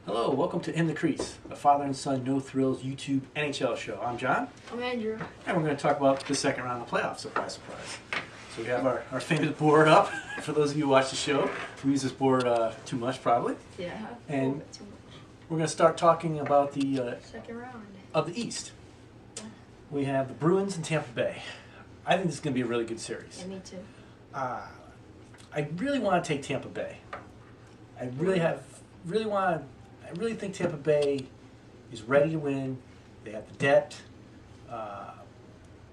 Hello, welcome to In the Crease, a father and son no thrills YouTube NHL show. I'm John, I'm Andrew. and we're going to talk about the second round of the playoffs. Surprise, surprise. So we have our famous board up. For those of you who watch the show, we use this board too much probably. Yeah. And we're going to start talking about the Second round. of the East. We have the Bruins and Tampa Bay. I think this is going to be a really good series. Yeah, me too. I really want to take Tampa Bay. I really think Tampa Bay is ready to win. They have the depth.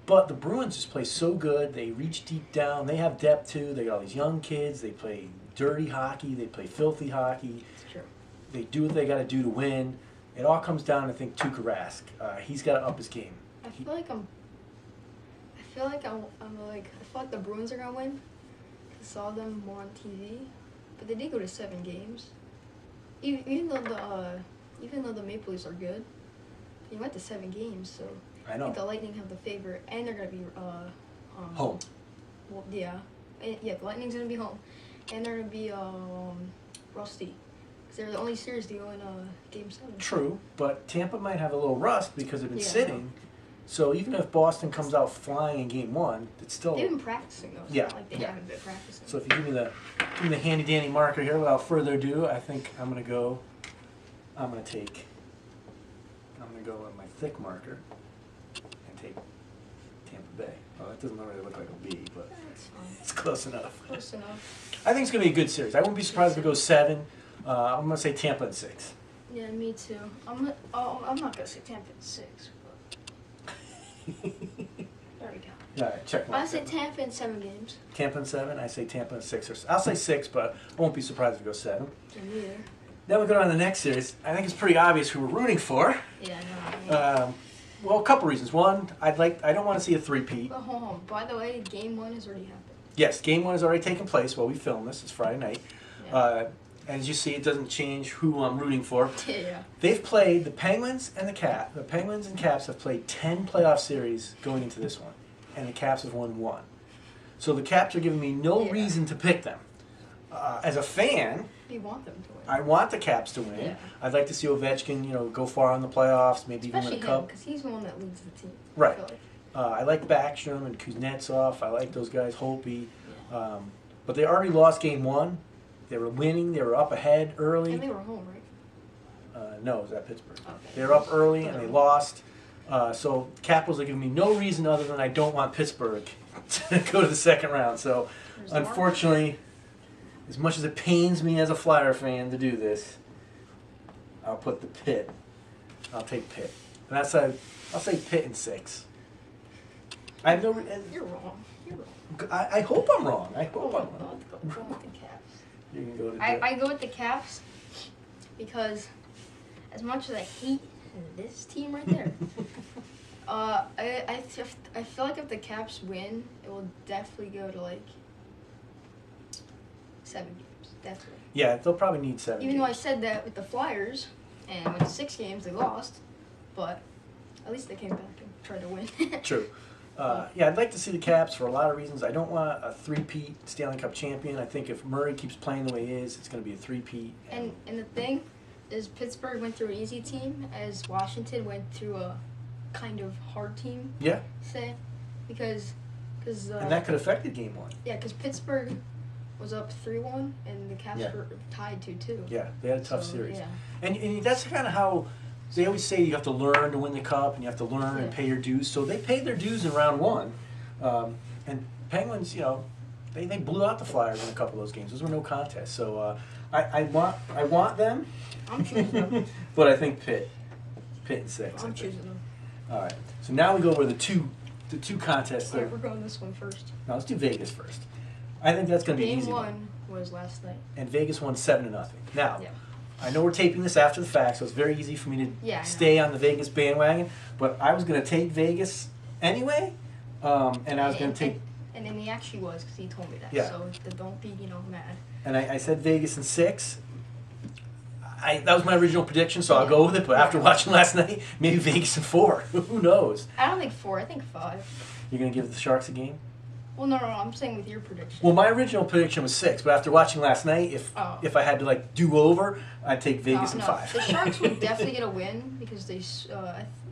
But the Bruins just play so good. They reach deep down. They have depth too. They got all these young kids. They play dirty hockey. They play filthy hockey. It's true. They do what they got to do to win. It all comes down to, I think, Tuukka Rask. He's got to up his game. I feel like the Bruins are gonna win. I saw them more on TV, but they did go to 7 games. Even though the Maple Leafs are good, they went to 7 games. So I I know. think the Lightning have the favorite, and they're gonna be Home. Well, yeah, the Lightning's gonna be home, and they're gonna be rusty. 'Cause they're the only series to go in Game 7. True, but Tampa might have a little rust because they've been Yeah. sitting. So even if Boston comes out flying in Game 1, it's still... They've been practicing though. It's Yeah, not like they yeah. haven't been practicing. So if you give me the handy dandy marker here, without further ado, I think I'm gonna go with my thick marker and take Tampa Bay. Well, that doesn't really look like a B, but That's fine. it's close enough. Close enough. I think it's gonna be a good series. I wouldn't be surprised if it goes 7. I'm gonna say Tampa in 6. Yeah, me too. I'm not gonna say Tampa in 6, but there we go. Yeah, check mark. I say Tampa in 7 games. Tampa in 7. I say Tampa in 6. I'll say 6, but I won't be surprised if it goes 7. Yeah, me either. Then we go on to the next series. I think it's pretty obvious who we're rooting for. Yeah, no. Well, a couple reasons. One, I don't want to see a three-peat. But hold on. By the way, Game 1 has already happened. Yes, Game 1 has already taken place while we film this. It's Friday night. Yeah. And as you see, it doesn't change who I'm rooting for. Yeah. They've played the Penguins and the Caps. The Penguins and Caps have played 10 playoff series going into this one, and the Caps have won 1. So the Caps are giving me no Yeah. reason to pick them. As a fan, You want them to win. I want the Caps to win. Yeah. I'd like to see Ovechkin, go far in the playoffs, maybe even Especially win a him, cup. because he's the one that leads the team. Right. I feel like. I like Backstrom and Kuznetsov. I like those guys, Holtby. But they already lost Game 1. They were winning. They were up ahead early. And they were home, right? No, it was at Pittsburgh. Okay. They were up early and they lost. So the Capitals are giving me no reason other than I don't want Pittsburgh to go to the second round. So There's the mark. unfortunately, as much as it pains me as a Flyer fan to do this, I'll put the Pitt. I'll take Pitt. And I'll say Pitt in 6. I have no. You're wrong. You're wrong. I hope I'm wrong. I hope I'm wrong. Go with the Caps. You can go to. I go with the Caps because as much as I hate this team right there, I feel like if the Caps win, it will definitely go to like 7 games. Definitely. Yeah, they'll probably need 7. Even though I games. said that with the Flyers, and with 6 games they lost, but at least they came back and tried to win. True. Yeah, I'd like to see the Caps for a lot of reasons. I don't want a three-peat Stanley Cup champion. I think if Murray keeps playing the way he is, it's going to be a three-peat. And the thing is, Pittsburgh went through an easy team, as Washington went through a kind of hard team. Yeah. Say, because And that could have affected Game 1. yeah, because Pittsburgh was up 3-1, and the Caps Yeah. were tied 2-2. Yeah, they had a tough So, series. Yeah. And that's kind of how they always say you have to learn to win the Cup and you have to learn and Yeah. pay your dues. So they paid their dues in round 1. And Penguins, they blew out the Flyers in a couple of those games. Those were no contests. So I want them, I'm choosing them. but I think Pitt in 6. I I'm think. choosing them. All right. So now we go over the two contests. Alright, we're going this one first. Now let's do Vegas first. I think that's going to be an Game easy 1 was last night. And Vegas won 7-0. Now, Yeah. I know we're taping this after the fact, so it's very easy for me to Yeah, I know. stay on the Vegas bandwagon. But I was going to take Vegas anyway, and I was going to take. And then he actually was, because he told me that. Yeah. So don't be, mad. And I said Vegas in 6. That was my original prediction, so I'll go with it. But after watching last night, maybe Vegas in 4. Who knows? I don't think 4. I think 5. You're going to give the Sharks a game? Well, no, I'm saying with your prediction. Well, my original prediction was 6, but after watching last night, if I had to like do over, I'd take Vegas in 5. The Sharks would definitely get a win because they.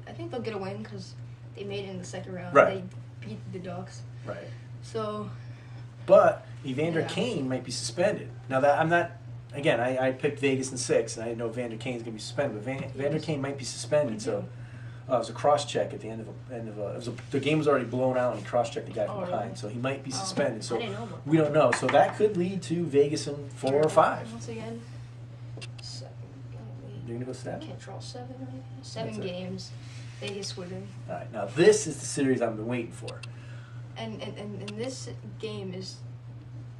I think they'll get a win because they made it in the second round. Right. They beat the Ducks. Right. So. But Evander Kane might be suspended. Now that I'm not. Again, I picked Vegas in 6, and I didn't know Evander Kane's going to be suspended. But Evander Kane might be suspended, so it was a cross-check at the end of the game was already blown out, and he cross-checked the guy from behind, really? so he might be suspended. So I didn't know about we don't know. So that could lead to Vegas in 4 or 5. Once again, 7. You're going to go 7? Can't draw 7, right? 7 games. Vegas winning. All right, now this is the series I've been waiting for. And this game is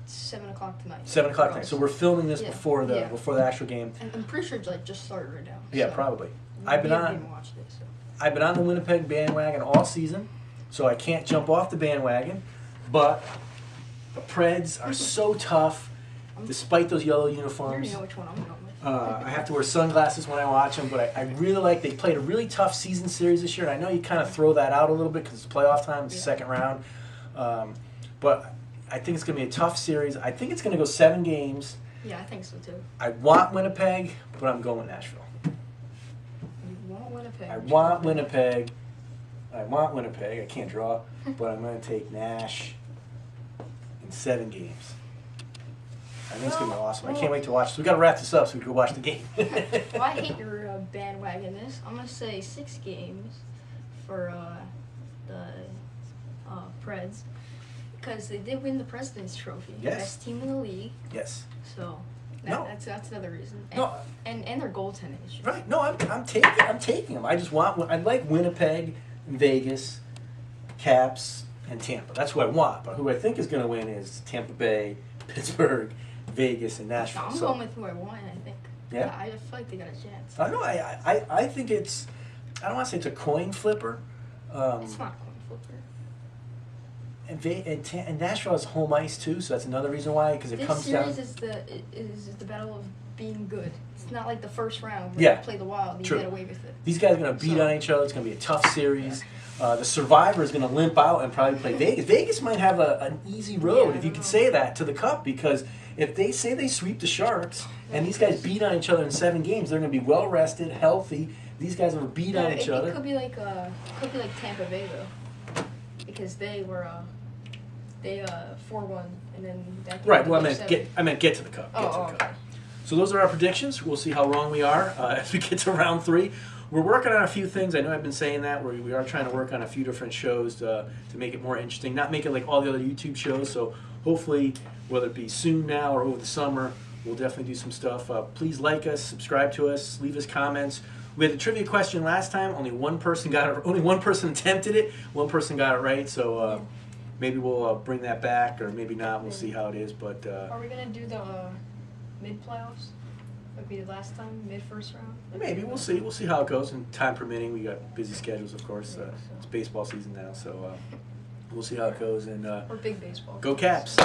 7 o'clock tonight. 7 o'clock tonight. So we're filming this before the actual game. And I'm pretty sure it's like just started right now. Yeah, probably. I've been on the Winnipeg bandwagon all season, so I can't jump off the bandwagon. But the Preds are so tough, despite those yellow uniforms. You already know which one I'm going with. I have to wear sunglasses when I watch them, but I really like. They played a really tough season series this year, and I know you kind of throw that out a little bit because it's playoff time, it's the second round. But I think it's going to be a tough series. I think it's going to go 7 games. Yeah, I think so too. I want Winnipeg, but I'm going with Nashville. You want Winnipeg. I want Winnipeg. I can't draw, but I'm going to take Nash in 7 games. I think it's going to be awesome. I can't wait to watch. So we got to wrap this up so we can go watch the game. Well, I hate your bandwagonness. I'm going to say 6 games for the Preds. Because they did win the President's Trophy. Yes. Best team in the league. Yes. So that's another reason. And, No. And their goaltending is just Right. No, I'm taking them. I like Winnipeg, Vegas, Caps, and Tampa. That's who I want. But who I think is going to win is Tampa Bay, Pittsburgh, Vegas, and Nashville. I'm going with who I want, I think. Yeah? I feel like they got a chance. I know. I think it's. I don't want to say it's a coin flipper. It's not a coin flipper. And Nashville has home ice too, so that's another reason why. Because it comes down. This series is the battle of being good. It's not like the first round where you play the Wild and you get away with it. These guys are going to beat on each other. It's going to be a tough series. The survivor is going to limp out and probably play Vegas. Vegas might have an easy road, if you could say that, to the Cup, because if they say they sweep the Sharks and these guys beat on each other in 7 games, they're going to be well rested, healthy. These guys will beat on each other. It could be like Tampa Bay though, because they were 4-1 and then that game. Right. Well, I meant get to the Cup. Okay. So those are our predictions. We'll see how wrong we are as we get to round 3. We're working on a few things. I know I've been saying that. We are trying to work on a few different shows to make it more interesting, not make it like all the other YouTube shows. So hopefully, whether it be soon now or over the summer, we'll definitely do some stuff. Please like us, subscribe to us, leave us comments. We had the trivia question last time. Only one person attempted it. One person got it right. So maybe we'll bring that back, or maybe not. We'll see how it is. But are we gonna do the mid playoffs? Like we did last time, mid first round? Maybe we'll see. We'll see how it goes. And time permitting, we got busy schedules, of course. It's baseball season now, so we'll see how it goes. And or big baseball. Go Caps!